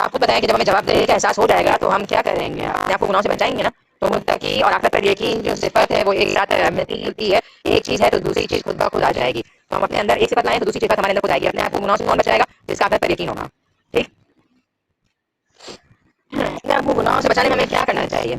آپ خود بتائیں کہ جب ہمیں جواب دینے کا احساس ہو جائے گا تو ہم کیا کریں گے؟ اپنے آپ کو گناہوں سے بچائیں گے نا. تو متقی اور آخرت پر یقین جو صفت ہے وہ ایک ساتھ ملتی ہے. ایک چیز ہے تو دوسری چیز خود بخود آ جائے گی. تو ہم اپنے اندر ایک صفت لائیں تو دوسری صفت ہمارے اندر خود آئے گی. اپنے آپ کو گناہوں سے کون بچائے گا؟ جس کا آخرت پر یقین ہوگا. ٹھیک. اپنے آپ کو گناہوں سے بچانے میں ہمیں کیا کرنا چاہیے؟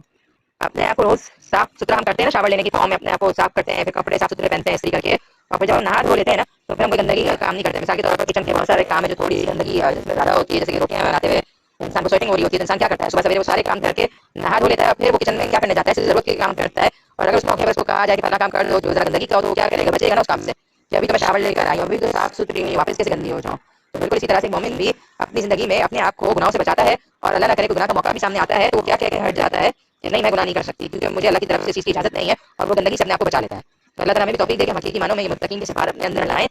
اپنے آپ کو روز صاف ستھرا ہم کرتے ہیں نا, شاور لینے کی فارم میں اپنے آپ کو صاف کرتے ہیں, پھر کپڑے صاف ستھرے پہنتے ہیں استری کر کے, اور پھر جب ہم نہا دھو لیتے ہیں نا تو پھر ہم کوئی گندگی کا کام نہیں کرتے. مثال کے طور پر کچن کے بہت سارے کام ہے جو تھوڑی گندگی زیادہ ہوتی ہے, جیسے کہ روٹیاں بناتے ہوئے انسان کو سویٹنگ ہو رہی ہوتی ہے, انسان کیا کرتا ہے صبح سویرے وہ سارے کام کر کے نہا دھو لیتا ہے, پھر وہ کچن میں کیا کرنے جاتا ہے, صرف ضرورت کے کام کرتا ہے. اور اگر اس موقع پر اس کو کہا جائے کہ فلاں کام کر دو جو ذرا گندگی کا ہو تو وہ کیا کرے گا؟ بچے گا نا اس کام سے کہ ابھی تو میں شاور لے کر آئی ہوں, ابھی تو صاف ستھری ہوئی, واپس کیسے گندی ہو جاؤں. تو بالکل اسی طرح سے مومن بھی اپنی زندگی میں اپنے آپ کو گناہوں سے بچاتا ہے, اور اللہ نہ کرے کہ گناہ کا موقع بھی سامنے آتا ہے تو وہ کیا کہہ کے ہٹ جاتا ہے کہ نہیں میں گناہ نہیں کر سکتی کیونکہ مجھے اللہ کی طرف سے اس چیز کی اجازت نہیں ہے, اور وہ گندگی سے اپنے آپ کو بچا لیتا ہے. تو اللہ تعالیٰ ہمیں بھی توفیق دے کہ ہم حقیقی معنوں میں یہ متقین کی صفات اپنے اندر لائیں,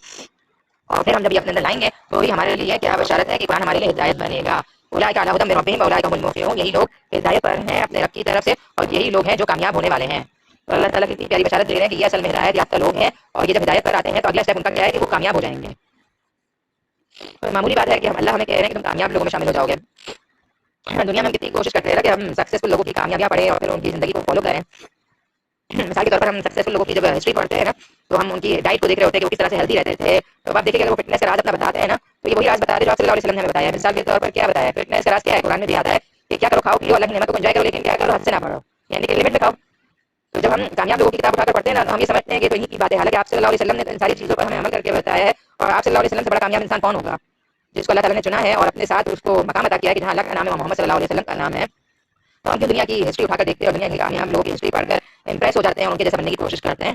اور پھر ہم جب یہ اپنے اندر لائیں گے تو وہی ہمارے لیے کیا بشارت ہے کہ قرآن ہمارے لیے ہدایت بنے گا. اولئک علی ھدی من ربہم واولئک هم المفلحون, یہی لوگ ہدایت پر ہیں اپنے رب کی طرف سے, اور یہی لوگ ہیں جو کامیاب ہونے والے ہیں. تو اللہ تعالیٰ کی پیاری بشارت دے رہے ہیں کہ یہ اصل میں ہدایت یافتہ لوگ ہیں, اور یہ جب ہدایت پر آتے ہیں تو اگلا اسٹیپ ان کا کیا ہے کہ وہ کامیاب ہو جائیں گے. تو معمولی بات ہے کہ ہم اللہ ہمیں کہہ رہے ہیں کہ تم کامیاب لوگوں میں شامل ہو جاؤ گے. دنیا میں ہم کتنی کوشش کرتے ہیں کہ ہم سکسیسفل لوگوں کی کامیابیاں پڑھیں اور پھر ان کی زندگی کو فالو کریں. مثال کے طور پر ہم سکسیسفل لوگوں کی جب ہسٹری پڑھتے ہیں نا تو ہم ان کی ڈائٹ کو دیکھ رہے ہوتے ہیں کہ وہ کس طرح سے ہیلدی رہتے تھے. تو آپ دیکھیں کہ اگر وہ فٹنس کا راز اپنا بتاتے ہیں نا تو یہ وہی راز بتا رہے جو آپ صلی اللہ علیہ وسلم نے بتایا ہے. مثال کے طور پر کیا بتایا ہے؟ فٹنس کا راز کیا ہے؟ قرآن میں بھی آتا ہے کہ کیا کرو کھاؤ پیو اللہ کی نعمتوں کو انجوائے کرو, لیکن کیا کرو حد سے نہ بڑھو, یعنی کہ لمٹ میں کھاؤ. تو جب ہم کامیاب لوگوں کی کتاب اٹھا کر پڑھتے ہیں نا تو ہم یہ سمجھتے ہیں کہ تو انہیں کی بات ہے, حالانکہ آپ صلی اللہ علیہ وسلم نے ان ساری چیزوں پر ہمیں عمل کر کے بتایا ہے. اور آپ صلی اللہ علیہ وسلم سے بڑا کامیاب انسان کون ہوگا؟ جس کو اللہ تعالیٰ نے چنا ہے اور اپنے ساتھ اس کو مقام عطا کیا ہے کہ جہاں اللہ کا نام ہے محمد صلی اللہ علیہ وسلم کا نام ہے. تو ہم جو دنیا کی ہسٹری اٹھا کر دیکھتے ہیں اور دنیا کے کامیاب لوگوں کی ہسٹری پڑھ کر امپریس ہو جاتے ہیں اور ان کے جیسا بننے کی کوشش کرتے ہیں.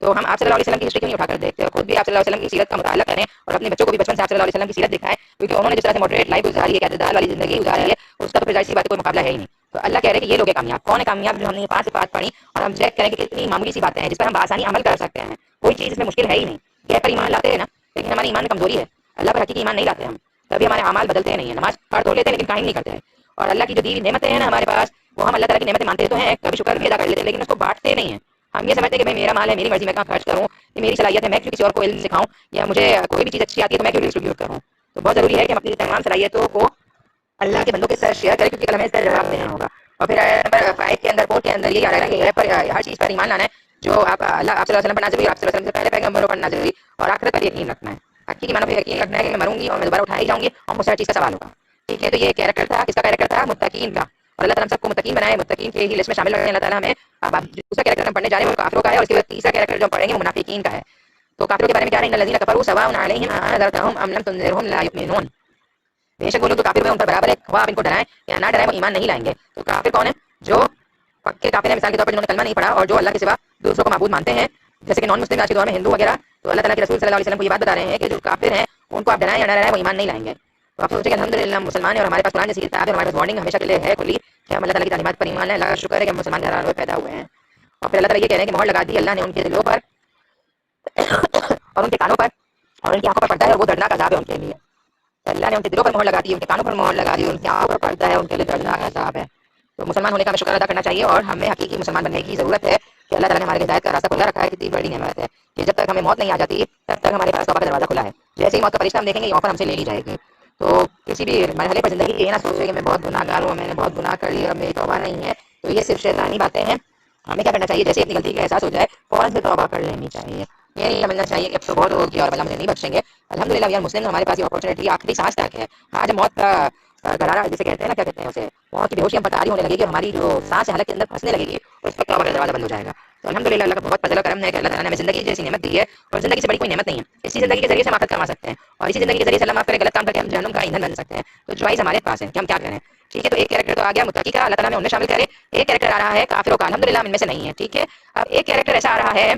تو ہم آپ صلی اللہ علیہ وسلم کی ہسٹری کیوں نہیں اٹھا کر دیکھتے ہیں؟ خود بھی آپ صلی اللہ علیہ وسلم کی سیرت کا مطالعہ کریں اور اپنے بچوں کو بھی بچپن سے آپ صلی اللہ علیہ وسلم کی سیرت دکھائیں, کیونکہ انہوں نے جس طرح سے ماڈریٹ لائف گزاری ہے, اعتدال والی زندگی گزاری ہے, اس کا تو ظاہر سی بات کوئی مقابلہ ہے ہی نہیں. تو اللہ کہہ رہے ہیں کہ یہ لوگ کامیاب. کون ہے کامیاب؟ جو ہم نے 5 صفات پڑھی اور ہم چیک کریں کہ کتنی معمولی سی باتیں ہیں جس پر ہم بآسانی عمل کر سکتے ہیں. کوئی چیز اس میں مشکل ہے ہی نہیں. یہ پر ایمان لاتے ہیں نا, لیکن ہماری ایمان میں کمزوری ہے. اللہ پر حقیقی ایمان نہیں لاتے ہم, تبھی ہمارے اعمال بدلتے نہیں ہیں. نماز پڑھ تو لیتے ہیں لیکن قائم نہیں کرتے ہیں. اور اللہ کی جو دی نعمتیں ہیں نا ہمارے پاس, وہ ہم اللہ تعالیٰ کی نعمتیں مانتے تو ہیں, کبھی شکر بھی ادا کر لیتے ہیں, لیکن اس کو بانٹتے نہیں ہیں. ہم یہ سمجھتے ہیں کہ بھائی میرا مال ہے, میری مرضی میں کہاں خرچ کروں, یہ میری صلاحیت ہے, میں کیوں کسی اور کو علم سکھاؤں, یا مجھے کوئی بھی چیز اچھی آتی ہے تو میں کیوں ڈسٹریبیوٹ کروں. تو بہت ضروری ہے کہ ہم اپنی تمام صلاحیتوں کو اللہ کے بندوں کے ساتھ شیئر کریں, کیونکہ کل ہمیں اس کا جواب دینا ہوگا. اور پھر نمبر 5 کے اندر 4 کے اندر یہ آ رہا ہے کہ پر ہر چیز پر ایمان لانا ہے جو آپ اللہ آپ صلی اللہ علیہ وسلم پر نازل ہوئی, آپ صلی اللہ علیہ وسلم سے پہلے پیغمبروں پر نازل ہوئی, اور آخرت پر یقین رکھنا ہے. حقیقی معنوں پہ یقین رکھنا ہے کہ میں مروں گی اور میں دوبارہ اٹھائی جاؤں گی اور مجھ سے ہر چیز کا سوال ہوگا. ٹھیک ہے, تو یہ کیریکٹر تھا, کس کا کیریکٹر تھا؟ متقین کا. اور اللہ تعالیٰ ہم سب کو متقین بنائے, متقین کے ہی لسٹ میں شامل رکھیں اللہ تعالیٰ ہمیں. اب آپ دوسرا کیریکٹر ہم پڑھنے جا رہے ہیں وہ کافروں کا ہے, اور اس کے بعد تیسرا کیریکٹر جو ہم پڑھیں گے وہ منافقین کا ہے. تو کافروں کے بارے میں کیا ہے؟ ان الذین کفروا سواء علیہم اانذرتهم ام لم تنذرهم لا یؤمنون. بے شک وہ لوگ تو کافر ہوئے ان پر برابر ہے, خواہ آپ ان کو ڈرائیں یا نہ ڈرائیں وہ ایمان نہیں لائیں گے. تو کافر کون ہے؟ جو پکے کافر ہیں, مثال کے طور پر جنہوں نے کلمہ نہیں پڑھا اور جو اللہ کے سوا دوسروں کو معبود مانتے ہیں, جیسے کہ نان مسلم آج کے دور میں ہندو وغیرہ. تو اللہ تعالیٰ کے رسول صلی اللہ علیہ وسلم کو یہ بات بتا رہے ہیں کہ جو کافر ہیں ان کو آپ ڈرائیں یا نہ ڈرائیں وہ ایمان نہیں لائیں گے. تو آپ سوچیں کہ الحمدللہ ہم مسلمان ہیں اور ہمارے پاس قرآن جیسی کتاب ہے, ہمارے پاس وارننگ ہمیشہ کے لیے ہے کھلی کہ ہم اللہ تعالیٰ کی تعلیمات پر ایمان لائیں. اللہ کا شکر ہے کہ ہم مسلمان گھرانے میں پیدا ہوئے ہیں. اور پھر اللہ تعالیٰ یہ کہہ رہے ہیں کہ مہر لگا دی اللہ نے ان کے دلوں پر اور ان کے کانوں پر اور ان کی آنکھوں پر پردہ ہے, اور وہ دردناک عذاب ہے ان کے لیے. اللہ نے ان کے دلوں پر مہر لگا دی, ان کے کانوں پر مہر لگا دی, ان کی آنکھوں پر پردہ ہے, ان کے لیے دردناک عذاب ہے. تو مسلمان ہونے کا ہمیں شکر ادا کرنا چاہیے, اور ہمیں حقیقی مسلمان بننے کی ضرورت ہے کہ اللہ تعالیٰ نے ہمارے ہدایت کا راستہ کھلا رکھا ہے. کتنی بڑی نعمت ہے کہ جب تک ہمیں موت نہیں آ جاتی تب تک ہمارے پاس توبہ کا دروازہ کھلا ہے. جیسے ہی موت کا فرشتہ ہم دیکھیں گے یہ آفر ہم سے لے لی جائے گی. تو کسی بھی مرحلے پر زندگی کے یہ نہ سوچے کہ میں بہت گناہ گار ہوں, میں نے بہت گناہ کر لیا, اب میری توبہ نہیں ہے. تو یہ صرف شیطانی باتیں ہیں. ہمیں کیا کرنا چاہیے؟ جیسے اپنی غلطی کا احساس ہو جائے فوراً سے توبہ کر لینی چاہیے. یہ نہیں سمجھنا چاہیے کہ اب تو بہت ہو گیا اور اللہ مجھے نہیں بخشیں گے. الحمدللہ وی آر مسلم, ہمارے پاس یہ اپرچونیٹی آخری سانس تک ہے. آج موت کا گھرارا جسے کہتے ہیں نا, کیا کہتے ہیں اسے, موت کی بےہوشی ہم پتہ ہونے لگے گی, ہماری جو سانس ہے حلق کے اندر پھنسنے لگے گی, اس وقت توبہ کا دروازہ بند ہو جائے گا. تو الحمدللہ اللہ کا بہت فضل و کرم ہے کہ اللہ تعالیٰ نے ہمیں زندگی جیسی نعمت دی ہے, اور زندگی سے بڑی کوئی نعمت نہیں ہے. اسی زندگی کے ذریعے سے ہم آخرت کما سکتے ہیں, اور اسی زندگی کے ذریعے سے اللہ معاف کرے غلط کام کر کے ہم جہنم کا ایندھن بن سکتے ہیں. تو چوائس ہمارے پاس ہے کہ ہم کیا کریں. ٹھیک ہے, تو ایک کیریکٹر تو آ گیا متقی کا, اللہ تعالیٰ نے انہیں شامل کرے. ایک کیریکٹر آ رہا ہے کافروں کا, الحمدللہ ہم ان میں سے نہیں ہے. ٹھیک ہے, اب ایک کیریکٹر ایسا آ رہا ہے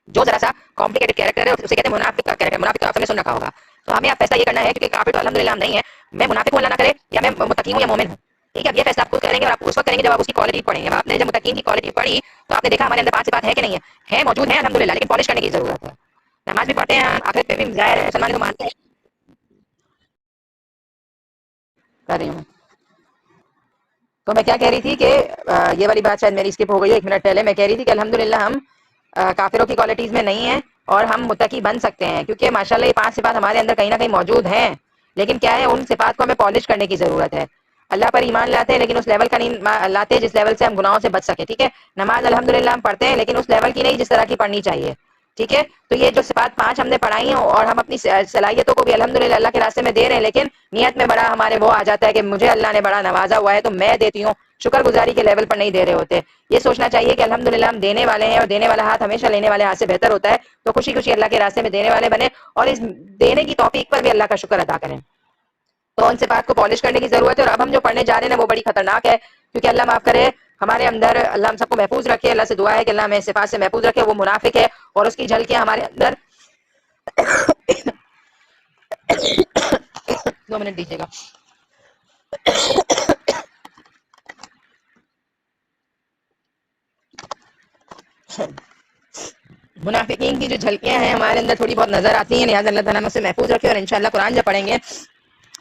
جو ذرا سا کمپلیکیٹڈ کیریکٹر ہے, اسے کہتے ہیں منافق کا کیریکٹر. منافق تو آپ نے سن رکھا ہوگا. تو ہمیں اب فیصلہ یہ کرنا ہے, کیونکہ کافر تو الحمدللہ ہم نہیں ہے, میں منافق ہوں اللہ نہ کرے, یا میں متقی ہوں یا مومن ہوں. ٹھیک ہے, اب یہ فیصلہ آپ خود کریں گے, اور آپ اس وقت کریں گے جب آپ اس کی کوالٹی پڑھیں گے. آپ نے جب متقین کی کوالٹی پڑھی تو آپ نے دیکھا ہمارے اندر 5 صفات ہے کہ نہیں ہے موجود ہیں الحمدللہ, لیکن پالش کرنے کی ضرورت ہے. نماز بھی پڑھتے ہیں, آخرت پہ بھی ظاہر ہے مسلمان کو مانتے ہیں. کر رہی ہوں. تو میں کیا کہہ رہی تھی کہ یہ والی بات شاید میری اسکپ ہو گئی ہے 1 منٹ پہلے. میں کہہ رہی تھی کہ الحمدللہ ہم کافروں کی کوالٹیز میں نہیں ہیں, اور ہم متقی بن سکتے ہیں, کیونکہ ماشاءاللہ یہ 5 صفات ہمارے اندر کہیں نہ کہیں موجود ہیں. لیکن کیا ہے ان صفات کو ہمیں پالش کرنے کی ضرورت ہے. اللہ پر ایمان لاتے ہیں لیکن اس لیول کا نہیں لاتے جس لیول سے ہم گناہوں سے بچ سکے. ٹھیک ہے, نماز الحمدللہ ہم پڑھتے ہیں لیکن اس لیول کی نہیں جس طرح کی پڑھنی چاہیے. ٹھیک ہے, تو یہ جو صفات 5 ہم نے پڑھائی ہیں اور ہم اپنی صلاحیتوں کو بھی الحمدللہ اللہ کے راستے میں دے رہے ہیں, لیکن نیت میں بڑا ہمارے وہ آ جاتا ہے کہ مجھے اللہ نے بڑا نوازا ہوا ہے تو میں دیتی ہوں, شکر گزاری کے لیول پر نہیں دے رہے ہوتے. یہ سوچنا چاہیے کہ الحمدللہ ہم دینے والے ہیں اور دینے والا ہاتھ ہمیشہ لینے والے ہاتھ سے بہتر ہوتا ہے. تو خوشی خوشی اللہ کے راستے میں دینے والے بنے اور اس دینے کی توفیق پر بھی اللہ کا شکر ادا کریں. تو ان صفات کو پالش کرنے کی ضرورت ہے. اور اب ہم جو پڑھنے جا رہے ہیں وہ بڑی خطرناک ہے, کیونکہ اللہ معاف کرے ہمارے اندر, اللہ ہم سب کو محفوظ رکھے. اللہ سے دعا ہے کہ اللہ ہمیں صفات سے محفوظ رکھے. وہ منافق ہے اور اس کی جھلکیاں ہمارے اندر 2 منٹ دیجیے گا. منافقین کی جو جھلکیاں ہیں ہمارے اندر تھوڑی بہت نظر آتی ہیں, لہٰذا اللہ تعالیٰ ہم سے محفوظ رکھے. اور انشاءاللہ قرآن جب پڑھیں گے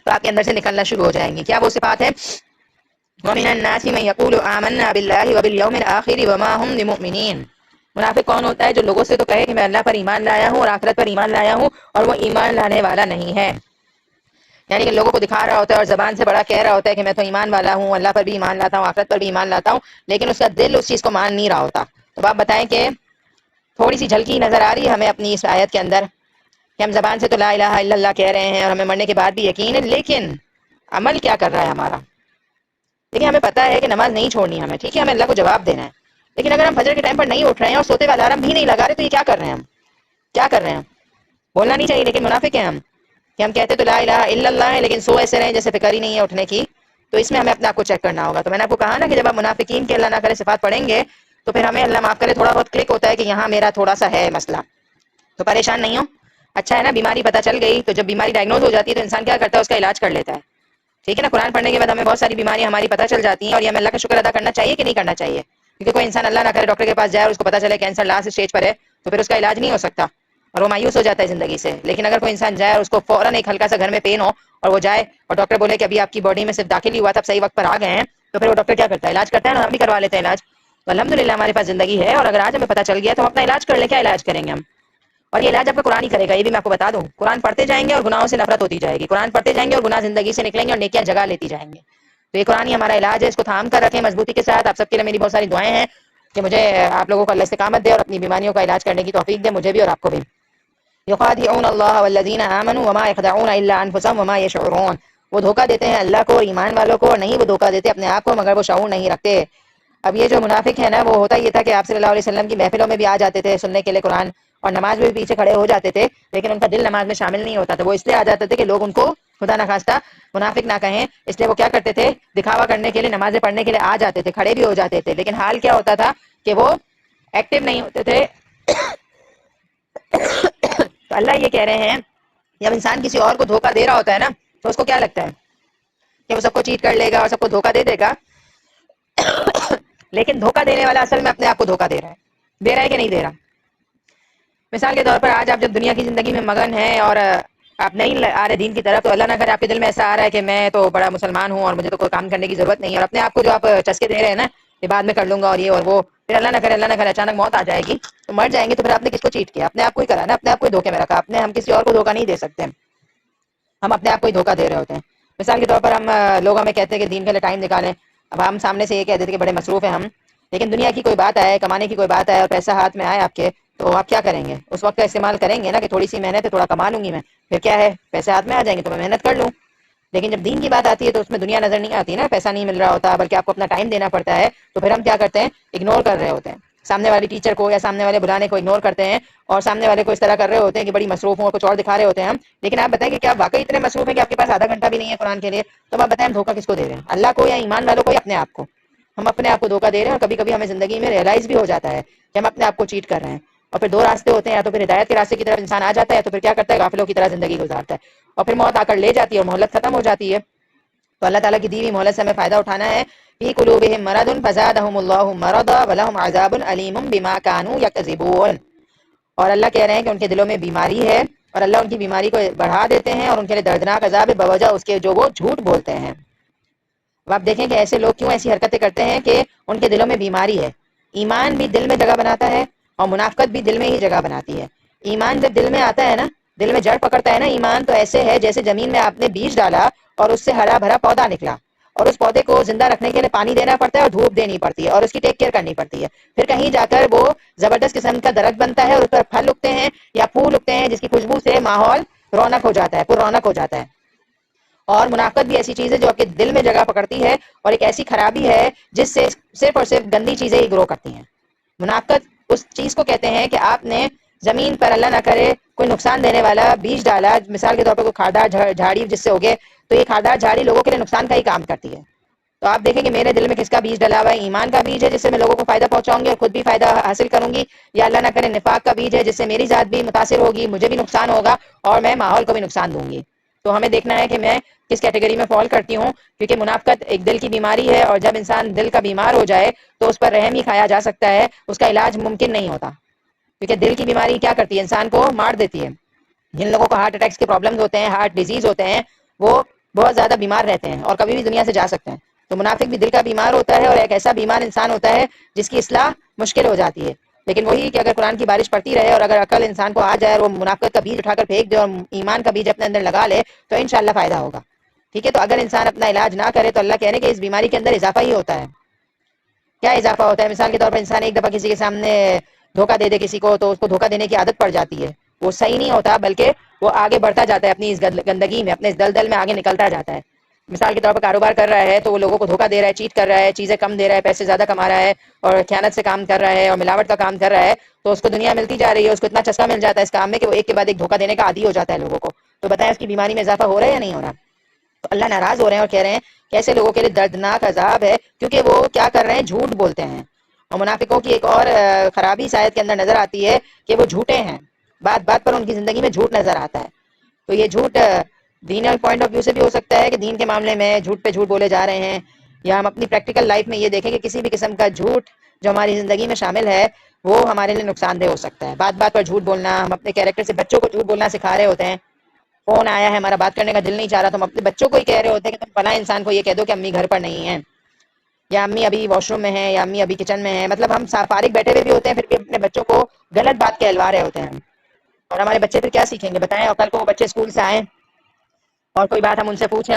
تو آپ کے اندر سے نکلنا شروع ہو جائیں گی. کیا وہ صفات ہے؟ وَمِنَ النَّاسِ مَن يَقُولُ آمَنَّا بِاللَّهِ وَبِالْيَوْمِ الْآخِرِ وَمَا هُمْ بِمُؤْمِنِينَ. منافق کون ہوتا ہے؟ جو لوگوں سے تو کہے کہ میں اللہ پر ایمان لایا ہوں اور آخرت پر ایمان لایا ہوں, اور وہ ایمان لانے والا نہیں ہے. یعنی کہ لوگوں کو دکھا رہا ہوتا ہے اور زبان سے بڑا کہہ رہا ہوتا ہے کہ میں تو ایمان والا ہوں, اللہ پر بھی ایمان لاتا ہوں, آخرت پر بھی ایمان لاتا ہوں, لیکن اس کا دل اس چیز کو مان نہیں رہا ہوتا. تو آپ بتائیں کہ تھوڑی سی جھلکی نظر آ رہی ہے ہمیں اپنی اس آیت کے اندر کہ ہم زبان سے تو لا الہ الا اللہ کہہ رہے ہیں اور ہمیں مرنے کے بعد بھی یقین ہے, لیکن عمل کیا کر رہا ہے ہمارا؟ دیکھیں ہمیں پتا ہے کہ نماز نہیں چھوڑنی ہے ہمیں, ٹھیک ہے, ہمیں اللہ کو جواب دینا ہے, لیکن اگر ہم فجر کے ٹائم پر نہیں اٹھ رہے ہیں اور سوتے کا الارم بھی نہیں لگا رہے تو یہ کیا کر رہے ہیں؟ ہم کیا کر رہے ہیں؟ بولنا نہیں چاہیے لیکن منافق ہیں ہم, کہ ہم کہتے تو لا الہ الا اللہ ہے لیکن سو ایسے رہیں جیسے فکر ہی نہیں ہے اٹھنے کی. تو اس میں ہمیں اپنے آپ کو چیک کرنا ہوگا. تو میں نے آپ کو کہا نا کہ جب آپ منافقین کے اللہ نہ کرے صفات پڑھیں گے تو پھر ہمیں اللہ معاف کرے تھوڑا بہت کلک ہوتا ہے کہ یہاں میرا تھوڑا سا ہے مسئلہ. تو پریشان نہیں ہو, اچھا ہے نا, بیماری پتہ چل گئی تو جب بیماری ڈائگنوز ہو جاتی ہے تو انسان کیا کرتا ہے؟ اس کا علاج کر لیتا ہے. ٹھیک ہے نا, قرآن پڑھنے کے بعد ہمیں بہت ساری بیماریاں ہماری پتہ چل جاتی ہیں اور یہ ہمیں اللہ کا شکر ادا کرنا چاہیے کہ نہیں کرنا چاہیے؟ کیونکہ کوئی انسان اللہ نہ کرے ڈاکٹر کے پاس جائے اور اس کو پتہ چلے کینسر لاسٹ اسٹیج پر ہے تو پھر اس کا علاج نہیں ہو سکتا اور وہ مایوس ہو جاتا ہے زندگی سے. لیکن اگر کوئی انسان جائے اور اس کو فوراً ایک ہلکا سا گھر میں پین ہو اور وہ جائے اور ڈاکٹر بولے کہ ابھی آپ کی باڈی میں صرف داخل ہی ہوا تھا, صحیح وقت پر آ گئے ہیں, تو پھر وہ ڈاکٹر کیا کرتا ہے؟ علاج کرتا ہے نا, ہم بھی کروا لیتے ہیں علاج. تو الحمدللہ ہمارے پاس زندگی ہے اور اگر آج ہمیں پتہ چل گیا تو ہم اپنا علاج کر لیں. کیا علاج کریں گے ہم؟ اور یہ علاج آپ کا قرآن ہی کرے گا, یہ بھی میں آپ کو بتا دوں. قرآن پڑھتے جائیں گے اور گناہوں سے نفرت ہوتی جائے گی, قرآن پڑھتے جائیں گے اور گناہ زندگی سے نکلیں گے اور نیکیاں جگہ لیتی جائیں گے. تو یہ قرآن ہی ہمارا علاج ہے, اس کو تھام کر رکھیں مضبوطی کے ساتھ. آپ سب کے لیے میری بہت ساری دعائیں ہیں کہ مجھے آپ لوگوں کو اللہ استقامت دے اور اپنی بیماریوں کا علاج کرنے کی توفیق دے, مجھے بھی اور آپ کو بھی. یخادعون اللہ والذین آمنوا وما یخدعون الا انفسهم وما یشعرون. وہ دھوکہ دیتے ہیں اللہ کو اور ایمان والوں کو, اور نہیں وہ دھوکہ دیتے اپنے آپ کو مگر وہ شعور نہیں رکھتے. اب یہ جو منافق ہے نا, وہ ہوتا یہ تھا کہ آپ صلی اللہ علیہ وسلم کی محفلوں میں بھی آ جاتے تھے سننے کے لیے قرآن, اور نماز میں بھی پیچھے کھڑے ہو جاتے تھے, لیکن ان کا دل نماز میں شامل نہیں ہوتا تھا. وہ اس لیے آ جاتے تھے کہ لوگ ان کو خدا نخواستہ منافق نہ کہیں, اس لیے وہ کیا کرتے تھے؟ دکھاوا کرنے کے لیے نمازیں پڑھنے کے لیے آ جاتے تھے, کھڑے بھی ہو جاتے تھے, لیکن حال کیا ہوتا تھا کہ وہ ایکٹیو نہیں ہوتے تھے. تو اللہ یہ کہہ رہے ہیں جب انسان کسی اور کو دھوکہ دے رہا ہوتا ہے نا تو اس کو کیا لگتا ہے کہ وہ سب کو چیٹ کر لے گا اور سب کو دھوکہ دے دے گا, لیکن دھوکہ دینے والا اصل میں اپنے آپ کو دھوکہ دے رہا ہے کہ نہیں دے رہا؟ مثال کے طور پر آج آپ جب دنیا کی زندگی میں مگن ہیں اور آپ نہیں آ رہے دین کی طرف, تو اللہ نہ کرے آپ کے دل میں ایسا آ رہا ہے کہ میں تو بڑا مسلمان ہوں اور مجھے تو کوئی کام کرنے کی ضرورت نہیں ہے, اور اپنے آپ کو جو آپ چسکے دے رہے ہیں نا کہ بعد میں کر لوں گا اور یہ اور وہ, پھر اللہ نہ کرے اچانک موت آ جائے گی تو مر جائیں گے, تو پھر آپ نے کس کو چیٹ کیا؟ اپنے آپ کو ہی کرا نا, اپنے آپ کو دھوکے میں رکھا آپ نے. ہم کسی اور کو دھوکہ نہیں دے سکتے, ہم اپنے آپ کو ہی دھوکہ دے رہے ہوتے ہیں. مثال کے طور پر ہم لوگ ہمیں کہتے ہیں کہ دین کے لیے ٹائم نکالیں, اب ہم سامنے سے یہ کہہ دیتے کہ بڑے مصروف ہیں ہم, لیکن دنیا کی کوئی بات آئے, کمانے کی کوئی بات آئے اور پیسہ ہاتھ میں آئے آپ کے, تو آپ کیا کریں گے؟ اس وقت کا استعمال کریں گے نا کہ تھوڑی سی محنت ہے, تھوڑا کما لوں گی میں, پھر کیا ہے پیسے ہاتھ میں آ جائیں گے تو میں محنت کر لوں. لیکن جب دین کی بات آتی ہے تو اس میں دنیا نظر نہیں آتی نا, پیسہ نہیں مل رہا ہوتا بلکہ آپ کو اپنا ٹائم دینا پڑتا ہے, تو پھر ہم کیا کرتے ہیں؟ اگنور کر رہے ہوتے ہیں سامنے والی ٹیچر کو یا سامنے والے بلانے کو اگنور کرتے ہیں, اور سامنے والے کو اس طرح کر رہے ہوتے ہیں کہ بڑی مصروف ہوں اور کچھ اور دکھا رہے ہوتے ہیں ہم. لیکن آپ بتائیں کہ کیا واقعی اتنے مصروف ہیں کہ آپ کے پاس آدھا گھنٹہ بھی نہیں ہے قرآن کے لیے؟ تو آپ بتائیں ہم دھوکہ کس کو دے رہے ہیں, اللہ کو یا ایمان والوں کو یا اپنے آپ کو؟ ہم اپنے آپ کو دھوکہ دے رہے ہیں, اور کبھی کبھی ہمیں زندگی میں ریئلائز بھی ہو جاتا ہے کہ ہم اپنے آپ کو چیٹ کر رہے ہیں. اور پھر 2 راستے ہوتے ہیں, یا تو پھر ہدایت کے راستے کی طرف انسان آ جاتا ہے, تو پھر کیا کرتا ہے؟ غافلوں کی طرح زندگی گزارتا ہے, اور پھر موت آ کر لے جاتی ہے اور مہلت ختم ہو جاتی ہے. تو اللہ تعالیٰ کی دی ہوئی مہلت سے ہمیں فائدہ اٹھانا ہے. فی قلوبہم مرض فزادہم اللہ مرضا ولہم عذاب علیم بما کانوا یکذبون. اور اللہ کہہ رہے ہیں کہ ان کے دلوں میں بیماری ہے, اور اللہ ان کی بیماری کو بڑھا دیتے ہیں, اور ان کے لیے دردناک عذاب ہے بوجہ اس کے جو وہ جھوٹ بولتے ہیں. اب آپ دیکھیں کہ ایسے لوگ کیوں ایسی حرکتیں کرتے ہیں کہ ان کے دلوں میں بیماری ہے. ایمان بھی دل میں جگہ بناتا ہے اور منافقت بھی دل میں ہی جگہ بناتی ہے. ایمان جب دل میں آتا ہے نا دل میں جڑ پکڑتا ہے نا ایمان، تو ایسے ہے جیسے زمین میں آپ نے بیج ڈالا اور اس سے ہرا بھرا پودا نکلا، اور اس پودے کو زندہ رکھنے کے لیے پانی دینا پڑتا ہے اور دھوپ دینی پڑتی ہے اور اس کی ٹیک کیئر کرنی پڑتی ہے، پھر کہیں جا کر وہ زبردست قسم کا درخت بنتا ہے اور اس پر پھل اگتے ہیں یا پھول اگتے ہیں، جس کی خوشبو سے ماحول رونق ہو جاتا ہے، پر رونق ہو جاتا ہے۔ اور منافقت بھی ایسی چیز ہے جو آپ کے دل میں جگہ پکڑتی ہے، اور ایک ایسی خرابی ہے جس سے صرف اور صرف گندی چیزیں ہی گرو کرتی ہیں۔ منافقت اس چیز کو کہتے ہیں کہ آپ نے زمین پر اللہ نہ کرے کوئی نقصان دینے والا بیج ڈالا، مثال کے طور پر کوئی کھاردار جھاڑی جس سے اگے، تو یہ کھاردار جھاڑی لوگوں کے لیے نقصان کا ہی کام کرتی ہے۔ تو آپ دیکھیں کہ میرے دل میں کس کا بیج ڈلا ہوا ہے، ایمان کا بیج ہے جس سے میں لوگوں کو فائدہ پہنچاؤں گی اور خود بھی فائدہ حاصل کروں گی، یا اللہ نہ کرے نفاق کا بیج ہے جس سے میری ذات بھی متاثر ہوگی، مجھے بھی نقصان ہوگا اور میں ماحول کو بھی نقصان دوں گی۔ تو ہمیں دیکھنا ہے کہ میں کس کیٹیگری میں فال کرتی ہوں، کیونکہ منافقت ایک دل کی بیماری ہے، اور جب انسان دل کا بیمار ہو جائے تو اس پر رحم ہی کھایا جا سکتا ہے، اس کا علاج ممکن نہیں ہوتا، کیونکہ دل کی بیماری کیا کرتی ہے، انسان کو مار دیتی ہے۔ جن لوگوں کو ہارٹ اٹیکس کے پرابلمز ہوتے ہیں، ہارٹ ڈیزیز ہوتے ہیں، وہ بہت زیادہ بیمار رہتے ہیں اور کبھی بھی دنیا سے جا سکتے ہیں۔ تو منافق بھی دل کا بیمار ہوتا ہے اور ایک ایسا بیمار انسان ہوتا ہے جس کی اصلاح مشکل ہو جاتی ہے، لیکن وہی کہ اگر قرآن کی بارش پڑتی رہے اور اگر عقل انسان کو آ جائے اور وہ منافقت کا بیج اٹھا کر پھینک دے اور ایمان کا بیج اپنے اندر لگا لے تو انشاءاللہ فائدہ ہوگا۔ ٹھیک ہے، تو اگر انسان اپنا علاج نہ کرے تو اللہ کہہ رہے کہ اس بیماری کے اندر اضافہ ہی ہوتا ہے۔ کیا اضافہ ہوتا ہے؟ مثال کے طور پر انسان ایک دفعہ کسی کے سامنے دھوکہ دے دے کسی کو، تو اس کو دھوکہ دینے کی عادت پڑ جاتی ہے، وہ صحیح نہیں ہوتا بلکہ وہ آگے بڑھتا جاتا ہے اپنی اس گندگی میں، اپنے اس دلدل میں آگے نکلتا جاتا ہے۔ مثال کے طور پر کاروبار کر رہا ہے تو وہ لوگوں کو دھوکہ دے رہا ہے، چیٹ کر رہا ہے، چیزیں کم دے رہا ہے، پیسے زیادہ کما رہا ہے اور خیانت سے کام کر رہا ہے اور ملاوٹ کا کام کر رہا ہے، تو اس کو دنیا ملتی جا رہی ہے، اس کو اتنا چسکا مل جاتا ہے اس کام میں کہ وہ ایک کے بعد ایک دھوکہ دینے کا عادی ہو جاتا ہے لوگوں کو۔ تو بتائیں اس کی بیماری میں اضافہ ہو رہا ہے یا نہیں ہو رہا؟ تو اللہ ناراض ہو رہے ہیں اور کہہ رہے ہیں کہ ایسے لوگوں کے لیے دردناک عذاب ہے، کیونکہ وہ کیا کر رہے ہیں، جھوٹ بولتے ہیں۔ اور منافقوں کی ایک اور خرابی اس آیت کے اندر نظر آتی ہے کہ وہ جھوٹے ہیں، بات بات پر ان کی زندگی میں جھوٹ نظر آتا ہے۔ تو یہ جھوٹ دین پوائنٹ آف ویو سے بھی ہو سکتا ہے کہ دین کے معاملے میں جھوٹ پہ جھوٹ بولے جا رہے ہیں، یا ہم اپنی پریکٹیکل لائف میں یہ دیکھیں کہ کسی بھی قسم کا جھوٹ جو ہماری زندگی میں شامل ہے وہ ہمارے لیے نقصان دہ ہو سکتا ہے۔ بات بات پر جھوٹ بولنا، ہم اپنے کیریکٹر سے بچوں کو جھوٹ بولنا سکھا رہے ہوتے ہیں۔ فون آیا ہے، ہمارا بات کرنے کا دل نہیں چاہ رہا تو ہم اپنے بچوں کو ہی کہہ رہے ہوتے ہیں کہ تم فلاں انسان کو یہ کہہ دو کہ امی گھر پر نہیں ہیں، یا امی ابھی واش روم میں ہیں، یا امی ابھی کچن میں ہیں۔ مطلب ہم فارغ بیٹھے ہوئے بھی ہوتے ہیں پھر بھی اپنے بچوں کو غلط بات کہلوا رہے ہوتے ہیں، اور ہمارے بچے پھر کیا سیکھیں گے بتائیں؟ اور کل کو وہ بچے اسکول سے آئیں اور کوئی بات ہم ان سے پوچھیں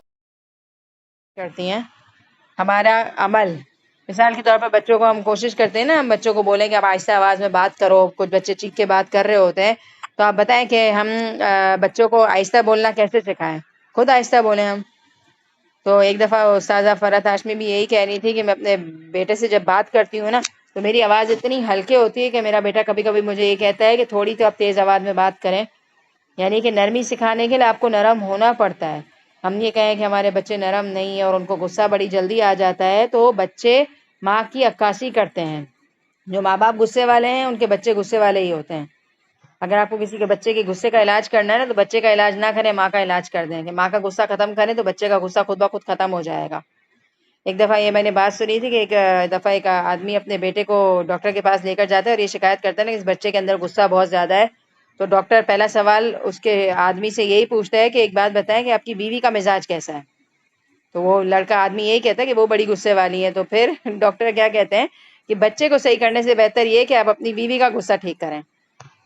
کرتی ہیں ہمارا عمل، مثال کے طور پر بچوں کو ہم کوشش کرتے ہیں نا، ہم بچوں کو بولیں کہ آپ آہستہ آواز میں بات کرو، کچھ بچے چیخ کے بات کر رہے ہوتے ہیں، تو آپ بتائیں کہ ہم بچوں کو آہستہ بولنا کیسے سکھائیں؟ خود آہستہ بولیں ہم۔ تو ایک دفعہ استاذہ فرحت ہاشمی بھی یہی کہہ رہی تھی کہ میں اپنے بیٹے سے جب بات کرتی ہوں نا تو میری آواز اتنی ہلکے ہوتی ہے کہ میرا بیٹا کبھی کبھی مجھے یہ کہتا ہے کہ تھوڑی تو آپ تیز آواز میں بات کریں، یعنی کہ نرمی سکھانے کے لیے آپ کو نرم ہونا پڑتا ہے۔ ہم یہ کہیں کہ ہمارے بچے نرم نہیں ہیں اور ان کو غصہ بڑی جلدی آ جاتا ہے، تو بچے ماں کی عکاسی کرتے ہیں۔ جو ماں باپ غصے والے ہیں ان کے بچے غصے والے ہی ہوتے ہیں۔ اگر آپ کو کسی کے بچے کے غصے کا علاج کرنا ہے نا تو بچے کا علاج نہ کریں، ماں کا علاج کر دیں، کہ ماں کا غصہ ختم کریں تو بچے کا غصہ خود بخود ختم ہو جائے گا۔ ایک دفعہ یہ میں نے بات سنی تھی کہ ایک دفعہ ایک آدمی اپنے بیٹے کو ڈاکٹر کے پاس لے کر جاتا ہے اور یہ شکایت کرتا ہے نا کہ اس بچے کے اندر غصہ بہت زیادہ ہے، تو ڈاکٹر پہلا سوال اس کے آدمی سے یہی پوچھتا ہے کہ ایک بات بتائیں کہ آپ کی بیوی کا مزاج کیسا ہے؟ تو وہ لڑکا آدمی یہی کہتا ہے کہ وہ بڑی غصے والی ہے۔ تو پھر ڈاکٹر کیا کہتے ہیں کہ بچے کو صحیح کرنے سے بہتر یہ کہ آپ اپنی بیوی کا غصہ ٹھیک کریں۔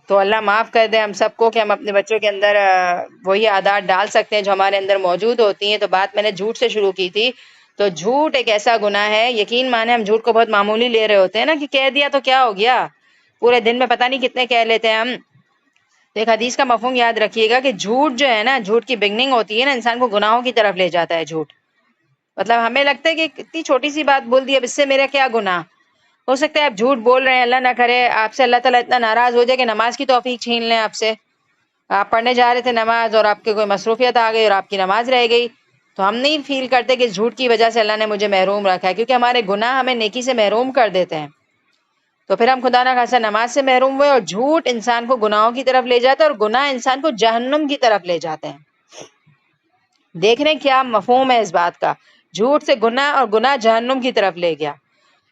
تو اللہ معاف کر دے ہم سب کو کہ ہم اپنے بچوں کے اندر وہی عادات ڈال سکتے ہیں جو ہمارے اندر موجود ہوتی ہیں۔ تو بات میں نے جھوٹ سے شروع کی تھی، تو جھوٹ ایک ایسا گناہ ہے، یقین مانیں ہم جھوٹ کو بہت معمولی لے رہے ہوتے ہیں نا، کہ کہہ دیا تو کیا ہو گیا، پورے دن میں پتہ نہیں کتنے کہہ لیتے ہیں ہم۔ تو ایک حدیث کا مفہوم یاد رکھیے گا کہ جھوٹ جو ہے نا، جھوٹ کی بگننگ ہوتی ہے نا، انسان کو گناہوں کی طرف لے جاتا ہے جھوٹ۔ مطلب ہمیں لگتا ہے کہ اتنی چھوٹی سی بات بول دی، اب اس سے میرا کیا گناہ، ہو سکتا ہے آپ جھوٹ بول رہے ہیں، اللہ نہ کرے آپ سے اللہ تعالیٰ اتنا ناراض ہو جائے کہ نماز کی توفیق چھین لیں آپ سے۔ آپ پڑھنے جا رہے تھے نماز اور آپ کے کوئی مصروفیت آ گئی اور آپ کی نماز رہ گئی، تو ہم نہیں فیل کرتے کہ اس جھوٹ کی وجہ سے اللہ نے مجھے محروم رکھا ہے، کیونکہ ہمارے گناہ ہمیں نیکی سے محروم کر دیتے ہیں۔ تو پھر ہم خدا نہ خاصا نماز سے محروم ہوئے، اور جھوٹ انسان کو گناہوں کی طرف لے جاتا ہے اور گناہ انسان کو جہنم کی طرف لے جاتے ہیں۔ دیکھ رہے ہیں کیا مفہوم ہے اس بات کا، جھوٹ سے گناہ اور گناہ جہنم کی طرف لے گیا۔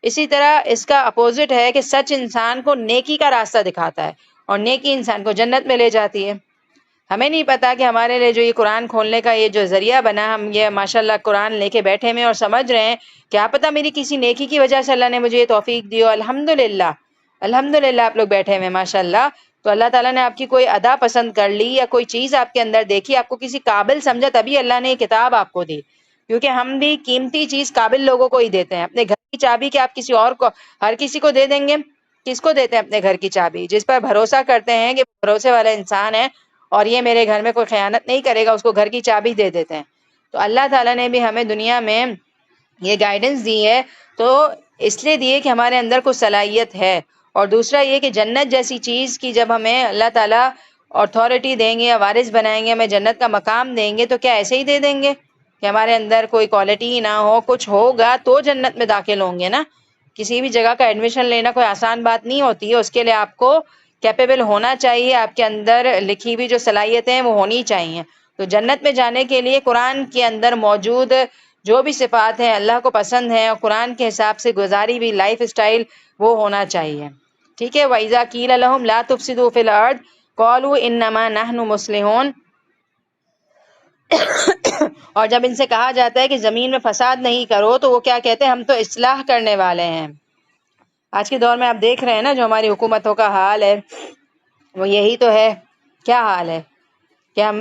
اسی طرح اس کا اپوزٹ ہے کہ سچ انسان کو نیکی کا راستہ دکھاتا ہے اور نیکی انسان کو جنت میں لے جاتی ہے۔ ہمیں نہیں پتا کہ ہمارے لیے جو یہ قرآن کھولنے کا یہ جو ذریعہ بنا، ہم یہ ماشاءاللہ قرآن لے کے بیٹھے ہوئے اور سمجھ رہے ہیں، کیا پتہ میری کسی نیکی کی وجہ سے اللہ نے مجھے یہ توفیق دی ہو۔ الحمدللہ الحمدللہ آپ لوگ بیٹھے ہوئے ماشاءاللہ، تو اللہ تعالیٰ نے آپ کی کوئی ادا پسند کر لی یا کوئی چیز آپ کے اندر دیکھی، آپ کو کسی قابل سمجھا، تبھی اللہ نے یہ کتاب آپ کو دی. کیونکہ ہم بھی قیمتی چیز قابل لوگوں کو ہی دیتے ہیں. اپنے گھر کی چابی کہ آپ کسی اور کو، ہر کسی کو دے دیں گے؟ کس کو دیتے ہیں اپنے گھر کی چابی؟ جس پر بھروسہ کرتے ہیں کہ بھروسے والا انسان ہے اور یہ میرے گھر میں کوئی خیانت نہیں کرے گا، اس کو گھر کی چابی دے دیتے ہیں. تو اللہ تعالیٰ نے بھی ہمیں دنیا میں یہ گائیڈنس دی ہے، تو اس لیے دیے کہ ہمارے اندر کوئی صلاحیت ہے. اور دوسرا یہ کہ جنت جیسی چیز کی جب ہمیں اللہ تعالیٰ اتھارٹی دیں گے یا وارث بنائیں گے، ہمیں جنت کا مقام دیں گے، تو کیا ایسے ہی دے دیں گے کہ ہمارے اندر کوئی کوالٹی ہی نہ ہو؟ کچھ ہوگا تو جنت میں داخل ہوں گے نا. کسی بھی جگہ کا ایڈمیشن لینا کوئی آسان بات نہیں ہوتی ہے، اس کے لیے آپ کو کیپیبل ہونا چاہیے، آپ کے اندر لکھی ہوئی جو صلاحیتیں ہیں وہ ہونی چاہیے. تو جنت میں جانے کے لیے قرآن کے اندر موجود جو بھی صفات ہیں اللہ کو پسند ہیں اور قرآن کے حساب سے گزاری بھی لائف اسٹائل وہ ہونا چاہیے. ٹھیک ہے. وَإِذَا قِيلَ لَهُمْ لَا تُفْسِدُوا فِي الْأَرْضِ قَالُوا إِنَّمَا نَحْنُ مُصْلِحُونَ. اور جب ان سے کہا جاتا ہے کہ زمین میں فساد نہیں کرو، تو وہ کیا کہتے ہیں؟ ہم تو اصلاح کرنے والے ہیں. آج کے دور میں آپ دیکھ رہے ہیں نا جو ہماری حکومتوں کا حال ہے، وہ یہی تو ہے. کیا حال ہے کہ ہم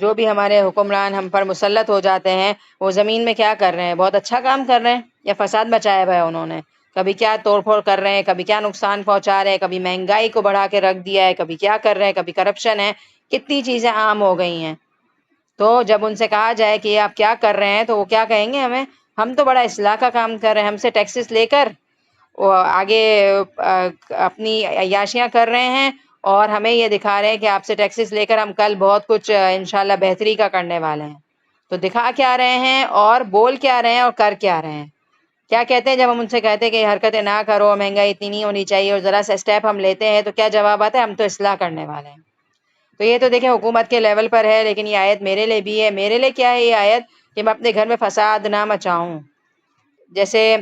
جو بھی ہمارے حکمران ہم پر مسلط ہو جاتے ہیں، وہ زمین میں کیا کر رہے ہیں؟ بہت اچھا کام کر رہے ہیں یا فساد مچایا ہوا ہے انہوں نے؟ کبھی کیا توڑ پھوڑ کر رہے ہیں، کبھی کیا نقصان پہنچا رہے ہیں، کبھی مہنگائی کو بڑھا کے رکھ دیا ہے، کبھی کیا کر رہے ہیں، کبھی کرپشن ہے. کتنی چیزیں عام ہو گئی ہیں. تو جب ان سے کہا جائے کہ آپ کیا کر رہے ہیں، تو وہ کیا کہیں گے ہمیں؟ ہم تو بڑا اصلاح کا کام کر رہے ہیں، ہم سے ٹیکسز لے کر وہ آگے اپنی عیاشیاں کر رہے ہیں، اور ہمیں یہ دکھا رہے ہیں کہ آپ سے ٹیکسز لے کر ہم کل بہت کچھ انشاءاللہ بہتری کا کرنے والے ہیں. تو دکھا کیا رہے ہیں اور بول کیا رہے ہیں اور کر کیا رہے ہیں؟ کیا کہتے ہیں جب ہم ان سے کہتے ہیں کہ یہ حرکتیں نہ کرو، مہنگائی اتنی نہیں ہونی چاہیے، اور ذرا سا اسٹیپ ہم لیتے ہیں، تو کیا جواب آتا ہے؟ ہم تو اصلاح کرنے والے ہیں. تو یہ تو دیکھیں حکومت کے لیول پر ہے، لیکن یہ آیت میرے لیے بھی ہے. میرے لیے کیا ہے یہ آیت؟ کہ میں اپنے گھر میں فساد نہ مچاؤں. جیسے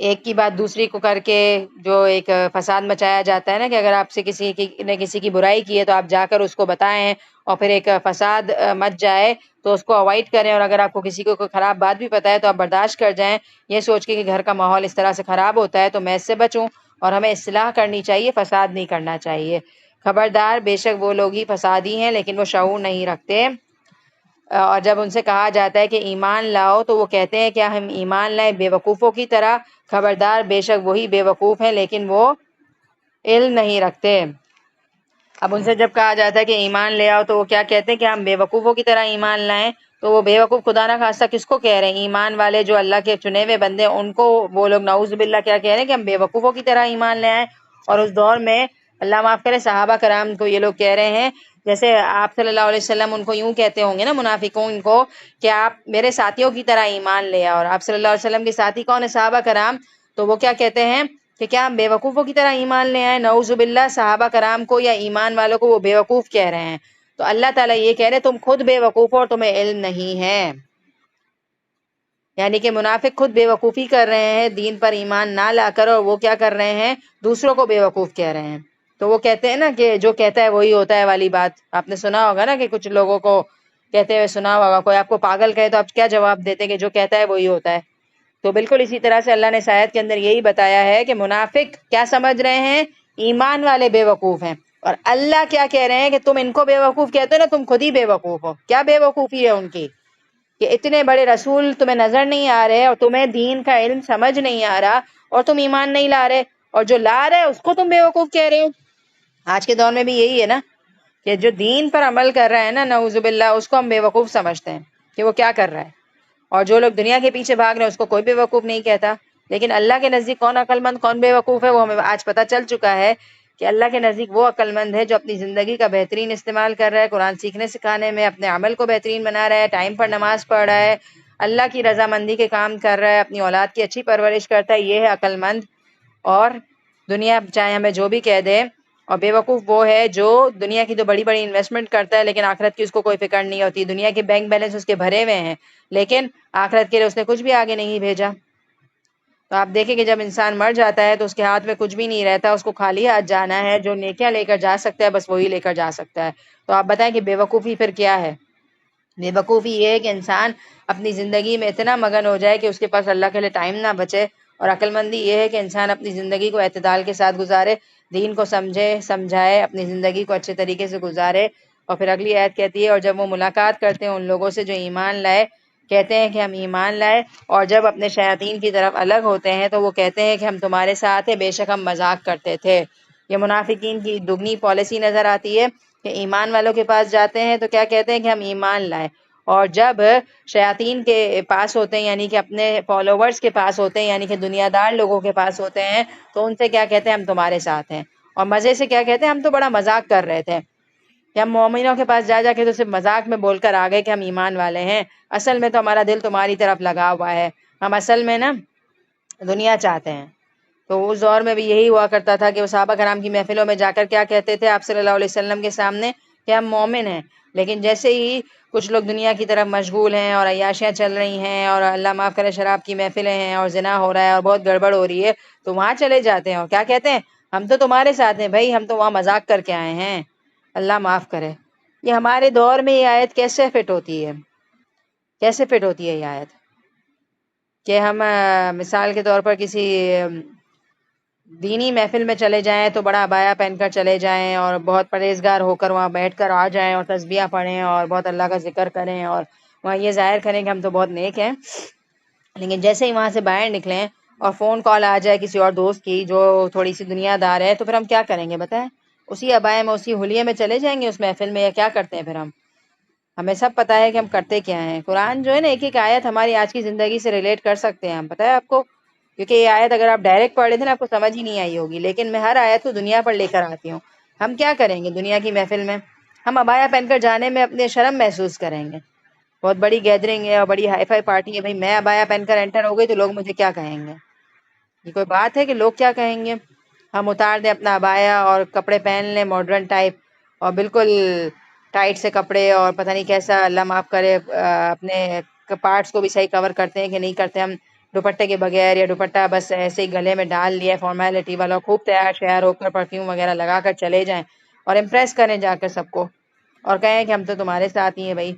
ایک کی بات دوسری کو کر کے جو ایک فساد مچایا جاتا ہے نا، کہ اگر آپ سے کسی کی برائی کی ہے تو آپ جا کر اس کو بتائیں اور پھر ایک فساد مچ جائے تو اس کو اوائڈ کریں. اور اگر آپ کو کسی کو کوئی خراب بات بھی پتہ ہے تو آپ برداشت کر جائیں، یہ سوچ کے کہ گھر کا ماحول اس طرح سے خراب ہوتا ہے تو میں اس سے بچوں. اور ہمیں اصلاح کرنی چاہیے، فساد نہیں کرنا چاہیے. خبردار، بے شک وہ لوگ ہی فسادی ہیں لیکن وہ شعور نہیں رکھتے. اور جب ان سے کہا جاتا ہے کہ ایمان لاؤ، تو وہ کہتے ہیں کیا ہم ایمان لائیں بے وقوفوں کی طرح؟ خبردار، بے شک وہی بے وقوف ہیں لیکن وہ علم نہیں رکھتے. اب ان سے جب کہا جاتا ہے کہ ایمان لے آؤ، تو وہ کیا کہتے ہیں کہ ہم بے وقوفوں کی طرح ایمان لائیں. تو وہ بے وقوف خدا نہ خواستہ کس کو کہہ رہے ہیں؟ ایمان والے جو اللہ کے چنے ہوئے بندے ہیں ان کو وہ لوگ نعوذ باللہ کیا کہہ رہے ہیں کہ ہم بے وقوفوں کی طرح ایمان لے آئیں. اور اس دور میں اللہ معاف کرے صحابہ کرام کو یہ لوگ کہہ رہے ہیں، جیسے آپ صلی اللہ علیہ وسلم ان کو یوں کہتے ہوں گے نا منافقون کو، کہ آپ میرے ساتھیوں کی طرح ایمان لے آؤ. اور آپ صلی اللہ علیہ وسلم کے ساتھی کون ہے؟ صحابہ کرام. تو وہ کیا کہتے ہیں کہ کیا ہم بے وقوفوں کی طرح ایمان لے آئیں؟ نعوذ باللہ صحابہ کرام کو یا ایمان والوں کو وہ بے وقوف کہہ رہے ہیں. تو اللہ تعالیٰ یہ کہہ رہے ہیں تم خود بے وقوف ہو اور تمہیں علم نہیں ہے. یعنی کہ منافق خود بے وقوفی کر رہے ہیں دین پر ایمان نہ لا کر، اور وہ کیا کر رہے ہیں؟ دوسروں کو بے وقوف کہہ رہے ہیں. تو وہ کہتے ہیں نا کہ جو کہتا ہے وہی ہوتا ہے والی بات. آپ نے سنا ہوگا نا کہ کچھ لوگوں کو کہتے ہوئے سنا ہوگا، کوئی آپ کو پاگل کہے تو آپ کیا جواب دیتے ہیں؟ کہ جو کہتا ہے وہی ہوتا ہے. تو بالکل اسی طرح سے اللہ نے اس آیت کے اندر یہی بتایا ہے کہ منافق کیا سمجھ رہے ہیں؟ ایمان والے بے وقوف ہیں. اور اللہ کیا کہہ رہے ہیں کہ تم ان کو بے وقوف کہتے ہو نا، تم خود ہی بے وقوف ہو. کیا بے وقوفی ہے ان کی؟ کہ اتنے بڑے رسول تمہیں نظر نہیں آ رہے اور تمہیں دین کا علم سمجھ نہیں آ رہا اور تم ایمان نہیں لا رہے، اور جو لا رہے اس کو تم بے وقوف کہہ رہے ہو. آج کے دور میں بھی یہی ہے نا کہ جو دین پر عمل کر رہا ہے نا نعوذ باللہ، اس کو ہم بے وقوف سمجھتے ہیں کہ وہ کیا کر رہا ہے. اور جو لوگ دنیا کے پیچھے بھاگ رہے ہیں اس کو کوئی بے وقوف نہیں کہتا. لیکن اللہ کے نزدیک کون عقل مند کون بے وقوف ہے وہ ہمیں آج پتہ چل چکا ہے کہ اللہ کے نزدیک وہ عقل مند ہے جو اپنی زندگی کا بہترین استعمال کر رہا ہے، قرآن سیکھنے سکھانے میں اپنے عمل کو بہترین بنا رہا ہے، ٹائم پر نماز پڑھ رہا ہے، اللہ کی رضامندی کے کام کر رہا ہے، اپنی اولاد کی اچھی پرورش کرتا ہے. یہ ہے عقل مند. اور دنیا چاہے ہمیں جو بھی کہہ دے. اور بے وقوف وہ ہے جو دنیا کی تو بڑی بڑی انویسٹمنٹ کرتا ہے لیکن آخرت کی اس کو کوئی فکر نہیں ہوتی. دنیا کے بینک بیلنس اس کے بھرے ہوئے ہیں لیکن آخرت کے لیے اس نے کچھ بھی آگے نہیں بھیجا. تو آپ دیکھیں کہ جب انسان مر جاتا ہے تو اس کے ہاتھ میں کچھ بھی نہیں رہتا، اس کو خالی ہاتھ جانا ہے. جو نیکیاں لے کر جا سکتا ہے بس وہی لے کر جا سکتا ہے. تو آپ بتائیں کہ بے وقوفی پھر کیا ہے؟ بے وقوفی یہ ہے کہ انسان اپنی زندگی میں اتنا مگن ہو جائے کہ اس کے پاس اللہ کے لیے ٹائم نہ بچے. اور عقل مندی یہ ہے کہ انسان اپنی زندگی کو اعتدال کے ساتھ گزارے. دین کو سمجھائے، اپنی زندگی کو اچھے طریقے سے گزارے. اور پھر اگلی آیت کہتی ہے اور جب وہ ملاقات کرتے ہیں ان لوگوں سے جو ایمان لائے، کہتے ہیں کہ ہم ایمان لائے، اور جب اپنے شیاطین کی طرف الگ ہوتے ہیں تو وہ کہتے ہیں کہ ہم تمہارے ساتھ ہیں، بے شک ہم مذاق کرتے تھے. یہ منافقین کی دگنی پالیسی نظر آتی ہے کہ ایمان والوں کے پاس جاتے ہیں تو کیا کہتے ہیں کہ ہم ایمان لائے، اور جب شیاطین کے پاس ہوتے ہیں یعنی کہ اپنے فالوورز کے پاس ہوتے ہیں یعنی کہ دنیا دار لوگوں کے پاس ہوتے ہیں تو ان سے کیا کہتے ہیں ہم تمہارے ساتھ ہیں. اور مزے سے کیا کہتے ہیں ہم تو بڑا مذاق کر رہے تھے کہ ہم مومنوں کے پاس جا کے تو صرف مذاق میں بول کر آ گئے کہ ہم ایمان والے ہیں، اصل میں تو ہمارا دل تمہاری طرف لگا ہوا ہے، ہم اصل میں نا دنیا چاہتے ہیں. تو اس دور میں بھی یہی ہوا کرتا تھا کہ وہ صحابہ کرام کی محفلوں میں جا کر کیا کہتے تھے آپ صلی اللہ علیہ وسلم کے سامنے کہ ہم مومن ہیں، لیکن جیسے ہی کچھ لوگ دنیا کی طرف مشغول ہیں اور عیاشیاں چل رہی ہیں اور اللہ معاف کرے شراب کی محفلیں ہیں اور زنا ہو رہا ہے اور بہت گڑبڑ ہو رہی ہے تو وہاں چلے جاتے ہیں اور کیا کہتے ہیں ہم تو تمہارے ساتھ ہیں بھائی، ہم تو وہاں مذاق کر کے آئے ہیں. اللہ معاف کرے. یہ ہمارے دور میں یہ آیت کیسے فٹ ہوتی ہے، کیسے فٹ ہوتی ہے یہ آیت کہ ہم مثال کے طور پر کسی دینی محفل میں چلے جائیں تو بڑا عبایا پہن کر چلے جائیں اور بہت پرہیزگار ہو کر وہاں بیٹھ کر آ جائیں اور تسبیحہ پڑھیں اور بہت اللہ کا ذکر کریں اور وہاں یہ ظاہر کریں کہ ہم تو بہت نیک ہیں، لیکن جیسے ہی وہاں سے باہر نکلیں اور فون کال آ جائے کسی اور دوست کی جو تھوڑی سی دنیا دار ہے تو پھر ہم کیا کریں گے بتائیں؟ اسی عبایا میں اسی حلیے میں چلے جائیں گے اس محفل میں، یا کیا کرتے ہیں پھر ہمیں سب پتہ ہے کہ ہم کرتے کیا ہیں. قرآن جو ہے نا ایک ایک آیت ہماری آج کی زندگی سے ریلیٹ کر سکتے ہیں ہم، پتہ ہے آپ کو، کیونکہ یہ آیت اگر آپ ڈائریکٹ پڑھ لیتے نا آپ کو سمجھ ہی نہیں آئی ہوگی، لیکن میں ہر آیت کو دنیا پر لے کر آتی ہوں. ہم کیا کریں گے دنیا کی محفل میں؟ ہم عبایا پہن کر جانے میں اپنے شرم محسوس کریں گے. بہت بڑی گیدرنگ ہے اور بڑی ہائی فائی پارٹی ہے، بھائی میں عبایا پہن کر انٹر ہو گئی تو لوگ مجھے کیا کہیں گے؟ یہ کوئی بات ہے کہ لوگ کیا کہیں گے؟ ہم اتار دیں اپنا عبایا اور کپڑے پہن لیں ماڈرن ٹائپ اور بالکل ٹائٹ سے کپڑے اور پتہ نہیں کیسا، اللہ معاف کرے اپنے پارٹس کو بھی صحیح کور کرتے ہیں کہ نہیں کرتے ہم دوپٹے کے بغیر، یا دوپٹہ بس ایسے ہی گلے میں ڈال لیا فارمیلٹی والا، خوب تیار شیار ہو کر پرفیوم وغیرہ لگا کر چلے جائیں اور امپریس کریں جا کر سب کو اور کہیں کہ ہم تو تمہارے ساتھ ہی ہیں بھائی،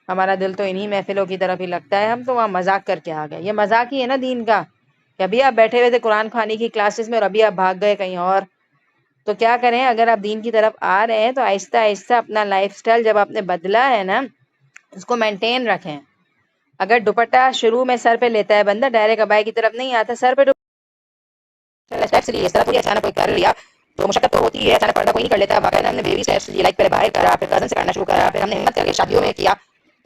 ہمارا دل تو انہی محفلوں کی طرف ہی لگتا ہے، ہم تو وہاں مذاق کر کے آ گئے. یہ مذاق ہی ہے نا دین کا کہ ابھی آپ بیٹھے ہوئے تھے قرآن خوانی کی کلاسز میں اور ابھی آپ بھاگ گئے کہیں اور. تو کیا کریں، اگر آپ دین کی طرف آ رہے ہیں تو آہستہ آہستہ اپنا لائف سٹائل جب آپ نے بدلا ہے نا اس کو مینٹین رکھیں. اگر دوپٹہ شروع میں سر پہ لیتا ہے بندہ، ڈائریکٹ عبایا کی طرف نہیں آتا، سر پہ اس طرح کوئی اچانک کوئی کر لیا تو مشقت تو ہوتی ہے، اچانک پردہ کوئی نہیں کر لیتا. باقاعدہ ہم نے بیبی اسٹیپس لائک پہلے باہر کرا، پھر کزن سے کرنا شروع کرا، پھر ہم نے ہمت کر کے شادیوں میں کیا.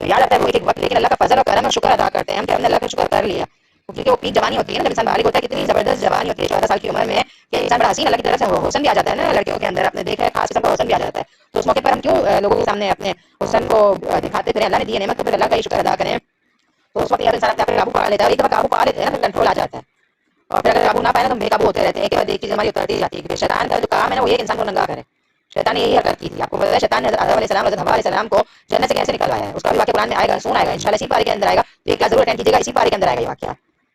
تو یاد آتا ہے وہ ایک وقت، لیکن اللہ کا فضل اور کرم اور شکر ادا کرتے ہیں ہم کہ ہم نے اللہ کا شکر کر لیا. کیونکہ وہ پیک جوانی ہوتی ہے نا جب انسان بالغ ہوتا ہے، کتنی زبردست جوانی ہوتی ہے 14 سال کی عمر میں کہ انسان بڑا حسین اللہ کی طرف سے حسن بھی آ جاتا ہے نا لڑکیوں کے اندر، آپ نے دیکھا ہے خاص قسم کا حسن بھی آ جاتا ہے. تو اس موقع پر ہم کیوں لوگوں کے سامنے اپنے حسن کو دکھاتے پھریں؟ اللہ نے دی نعمت تو پھر اللہ کا ہی شکر ادا کریں. تو اس وقت یاد انسان اپنے قابو پا لیتا ہے، اور ایک دفعہ قابو پا لیتے ہیں نا پھر کنٹرول آ جاتا ہے. اور پھر اگر قابو نہ پائے نا تو ہم بے قابو ہوتے رہتے ہیں، ایک بعد ایک چیز ہماری اترتی جاتی ہے. کیونکہ شیطان کا جو کام ہے نا وہ یہ انسان کو ننگا کرے. شیطان نے یہی حرکت کی تھی، آپ کو پتہ ہے شیطان نے آدم علیہ السلام حضرت حوا علیہ السلام کو جنت سے کیسے نکلوایا ہے، اس کا بھی واقعہ قرآن میں آئے گا، سون آئے گا انشاءاللہ اسی پارے کے اندر آئے گا. تو یہ کیا ضرور اٹینڈ کیجیے گا، اسی پارے کے اندر آئے گا یہ واقعہ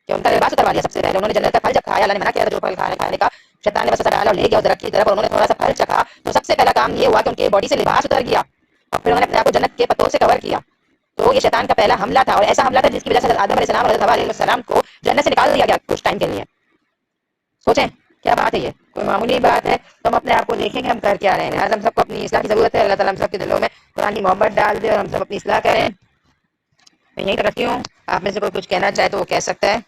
کہ ان کا لباس اتروا دیا. سب سے پہلے انہوں نے جنت کا پھل جب کھایا، اللہ نے منع کیا تھا جو پھل کھانے کا، شیطان نے بس ڈالا اور لے گیا درخت کی طرف، اور انہوں نے تھوڑا سا پھل چکھا تو سب سے پہلا کام یہ ہوا کہ ان کی باڈی سے لباس اتر گیا اور پھر انہوں نے اپنے آپ کو جنت کے پتوں سے کور کیا. تو یہ شیطان کا پہلا حملہ تھا، اور ایسا حملہ تھا جس کی وجہ سے آدم علیہ السلام اور حضرت حوا علیہ السلام کو جنت سے نکال دیا گیا کچھ ٹائم کے لیے. سوچیں کیا بات ہے، یہ کوئی معمولی بات ہے؟ تو ہم اپنے آپ کو دیکھیں کہ ہم کر کیا رہے ہیں. آج ہم سب کو اپنی اصلاح کی ضرورت ہے. اللہ تعالیٰ ہم سب کے دلوں میں قرآن کی محبت ڈال دے اور ہم سب اپنی اصلاح کریں. میں یہی رکھتی ہوں، آپ میں سے کوئی کچھ کہنا چاہے تو وہ کہہ سکتا ہے.